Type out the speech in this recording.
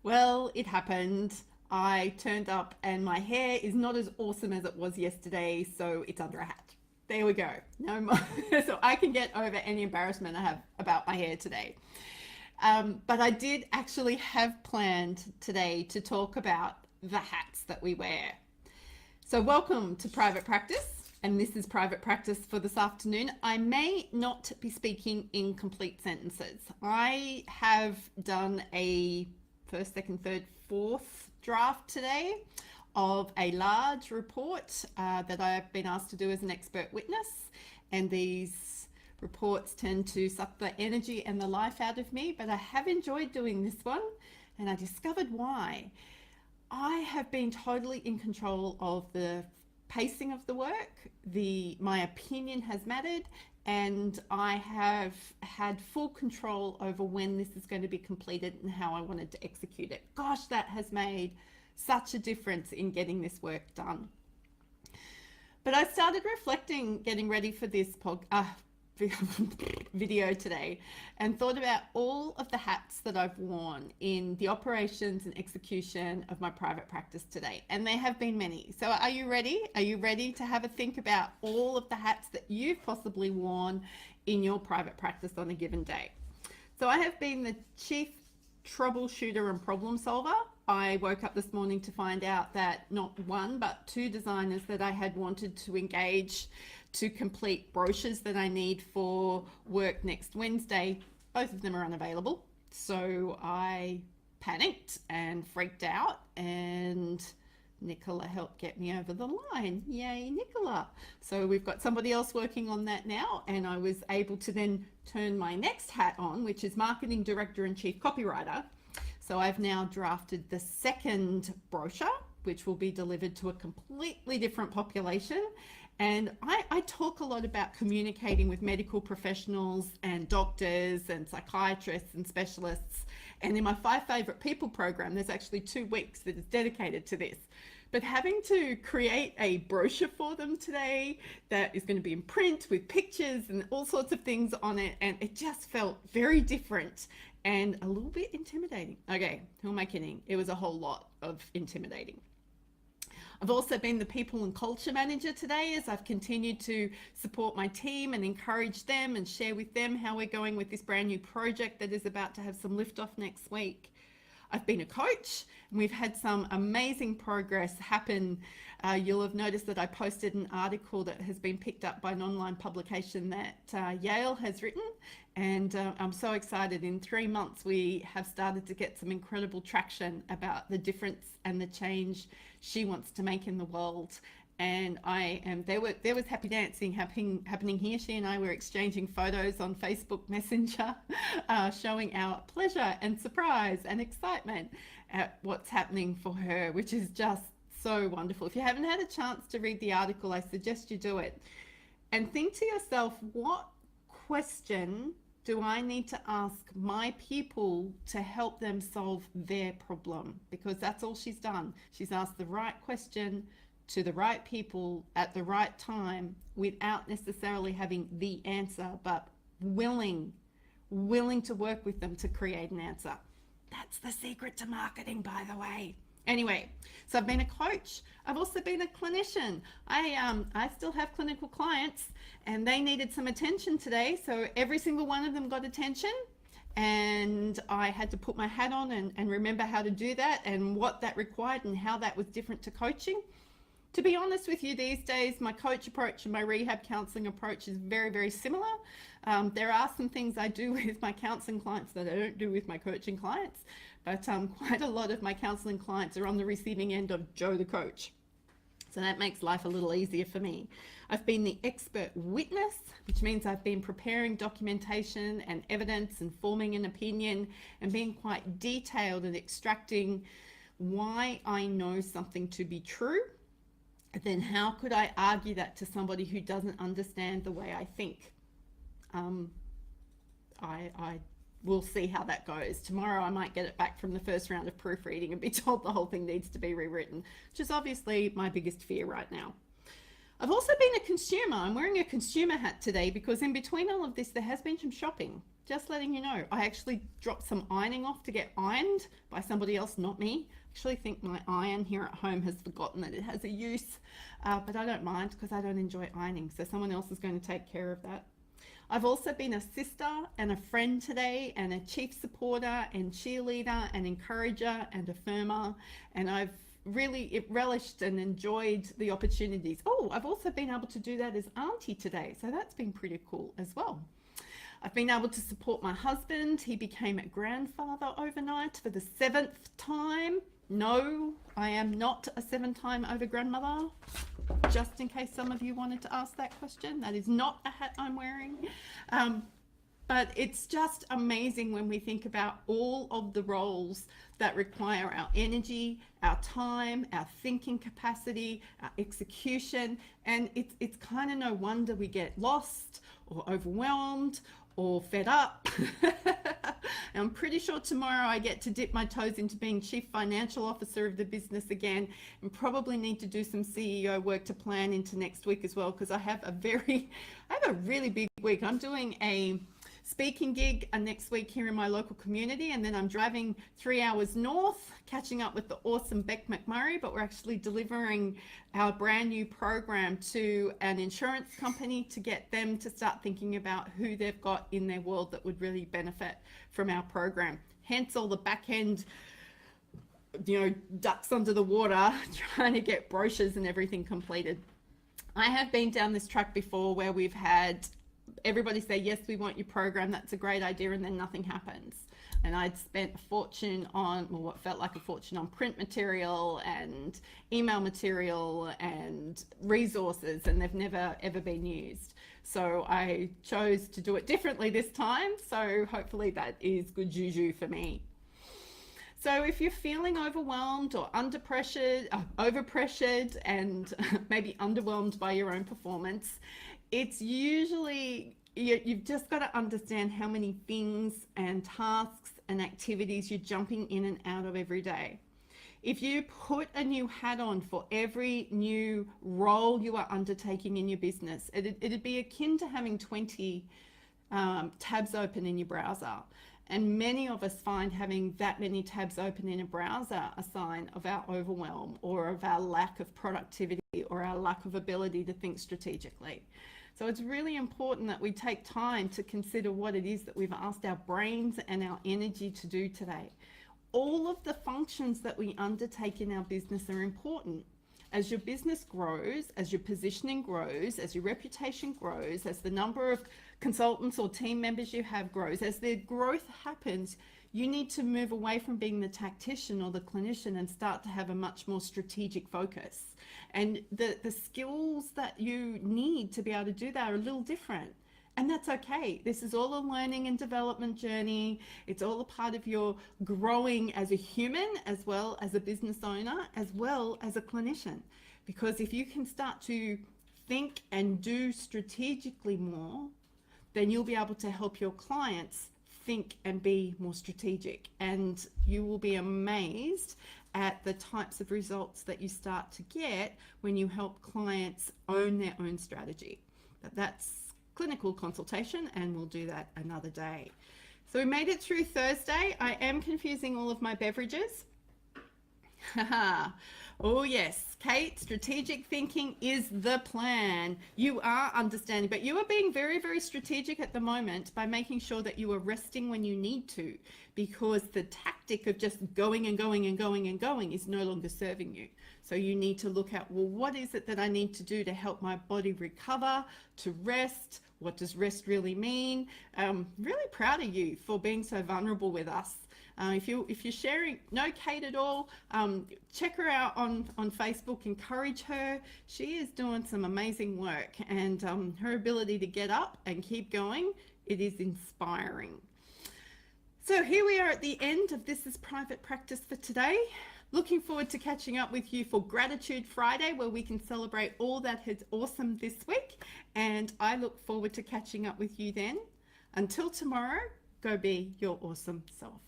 Well, it happened. I turned up and my hair is not as awesome as it was yesterday, so it's under a hat. There we go. No more. So I can get over any embarrassment I have about my hair today. But I did actually have planned today to talk about the hats that we wear. So, welcome to Private Practice, and this is Private Practice for this afternoon. I may not be speaking in complete sentences. I have done a first, second, third, fourth draft today of a large report that I've been asked to do as an expert witness, and these reports tend to suck the energy and the life out of me, but I have enjoyed doing this one, and I discovered why. I have been totally in control of the pacing of the work. My opinion has mattered, and I have had full control over when this is going to be completed and how I wanted to execute it. Gosh, that has made such a difference in getting this work done. But I started reflecting, getting ready for this video today, and thought about all of the hats that I've worn in the operations and execution of my private practice today. And there have been many. So are you ready? Are you ready to have a think about all of the hats that you've possibly worn in your private practice on a given day? So I have been the chief troubleshooter and problem solver. I woke up this morning to find out that not one but two designers that I had wanted to engage to complete brochures that I need for work next Wednesday, both of them are unavailable. So I panicked and freaked out, and Nicola helped get me over the line. Yay, Nicola. So we've got somebody else working on that now, and I was able to then turn my next hat on, which is marketing director and chief copywriter. So I've now drafted the second brochure, which will be delivered to a completely different population. And I talk a lot about communicating with medical professionals and doctors and psychiatrists and specialists. And in my 5 Favorite People program, there's actually 2 weeks that is dedicated to this. But having to create a brochure for them today that is going to be in print with pictures and all sorts of things on it, and it just felt very different and a little bit intimidating. Okay, who am I kidding? It was a whole lot of intimidating. I've also been the people and culture manager today as I've continued to support my team and encourage them and share with them how we're going with this brand new project that is about to have some liftoff next week. I've been a coach, and we've had some amazing progress happen. You'll have noticed that I posted an article that has been picked up by an online publication that Yale has written, and I'm so excited. In 3 months, we have started to get some incredible traction about the difference and the change she wants to make in the world. And there was happy dancing happening here. She and I were exchanging photos on Facebook Messenger, showing our pleasure and surprise and excitement at what's happening for her, which is just so wonderful. If you haven't had a chance to read the article, I suggest you do it. And think to yourself, what question do I need to ask my people to help them solve their problem? Because that's all she's done. She's asked the right question to the right people at the right time without necessarily having the answer, but willing to work with them to create an answer. That's the secret to marketing, by the way. Anyway, so I've been a coach. I've also been a clinician. I still have clinical clients, and they needed some attention today. So every single one of them got attention, and I had to put my hat on and remember how to do that and what that required and how that was different to coaching. To be honest with you, these days, my coach approach and my rehab counseling approach is very, very similar. There are some things I do with my counseling clients that I don't do with my coaching clients, but quite a lot of my counseling clients are on the receiving end of Joe the coach. So that makes life a little easier for me. I've been the expert witness, which means I've been preparing documentation and evidence and forming an opinion and being quite detailed and extracting why I know something to be true. Then how could I argue that to somebody who doesn't understand the way I think? I will see how that goes. Tomorrow I might get it back from the first round of proofreading and be told the whole thing needs to be rewritten, which is obviously my biggest fear right now. I've also been a consumer. I'm wearing a consumer hat today because in between all of this, there has been some shopping. Just letting you know, I actually dropped some ironing off to get ironed by somebody else, not me. I actually think my iron here at home has forgotten that it has a use, but I don't mind because I don't enjoy ironing. So someone else is going to take care of that. I've also been a sister and a friend today, and a chief supporter and cheerleader and encourager and affirmer, and I've really relished and enjoyed the opportunities. Oh, I've also been able to do that as auntie today, so that's been pretty cool as well. I've been able to support my husband. He became a grandfather overnight for the 7th time. No, I am not a 7-time over grandmother. Just in case some of you wanted to ask that question, that is not a hat I'm wearing. But it's just amazing when we think about all of the roles that require our energy, our time, our thinking capacity, our execution. And it's kind of no wonder we get lost or overwhelmed or fed up. I'm pretty sure tomorrow I get to dip my toes into being chief financial officer of the business again, and probably need to do some CEO work to plan into next week as well, because I have a really big week. I'm doing a speaking gig next week here in my local community, and then I'm driving 3 hours north, catching up with the awesome Beck McMurray, but we're actually delivering our brand new program to an insurance company to get them to start thinking about who they've got in their world that would really benefit from our program. Hence all the back end, ducks under the water, trying to get brochures and everything completed. I have been down this track before where we've had everybody say, yes, we want your program, that's a great idea, and then nothing happens. And I'd spent a fortune on, well, what felt like a fortune on print material and email material and resources, and they've never ever been used. So I chose to do it differently this time, so hopefully that is good juju for me. So if you're feeling overwhelmed or under pressured, overpressured, and maybe underwhelmed by your own performance, it's usually, you've just got to understand how many things and tasks and activities you're jumping in and out of every day. If you put a new hat on for every new role you are undertaking in your business, it'd be akin to having 20 tabs open in your browser. And many of us find having that many tabs open in a browser a sign of our overwhelm or of our lack of productivity or our lack of ability to think strategically. So it's really important that we take time to consider what it is that we've asked our brains and our energy to do today. All of the functions that we undertake in our business are important. As your business grows, as your positioning grows, as your reputation grows, as the number of consultants or team members you have grows, as the growth happens, you need to move away from being the tactician or the clinician and start to have a much more strategic focus. And the skills that you need to be able to do that are a little different. And that's okay. This is all a learning and development journey. It's all a part of your growing as a human, as well as a business owner, as well as a clinician. Because if you can start to think and do strategically more, then you'll be able to help your clients think and be more strategic. And you will be amazed at the types of results that you start to get when you help clients own their own strategy. But that's clinical consultation, and we'll do that another day. So we made it through Thursday. I am confusing all of my beverages. Oh yes, Kate, strategic thinking is the plan. You are understanding, but you are being very, very strategic at the moment by making sure that you are resting when you need to, because the tactic of just going and going and going and going is no longer serving you. So you need to look at, well, what is it that I need to do to help my body recover, to rest? What does rest really mean? Really proud of you for being so vulnerable with us. If you're sharing, know Kate at all, check her out on Facebook, encourage her. She is doing some amazing work, and her ability to get up and keep going, it is inspiring. So here we are at the end of This is Private Practice for today. Looking forward to catching up with you for Gratitude Friday, where we can celebrate all that is awesome this week. And I look forward to catching up with you then. Until tomorrow, go be your awesome self.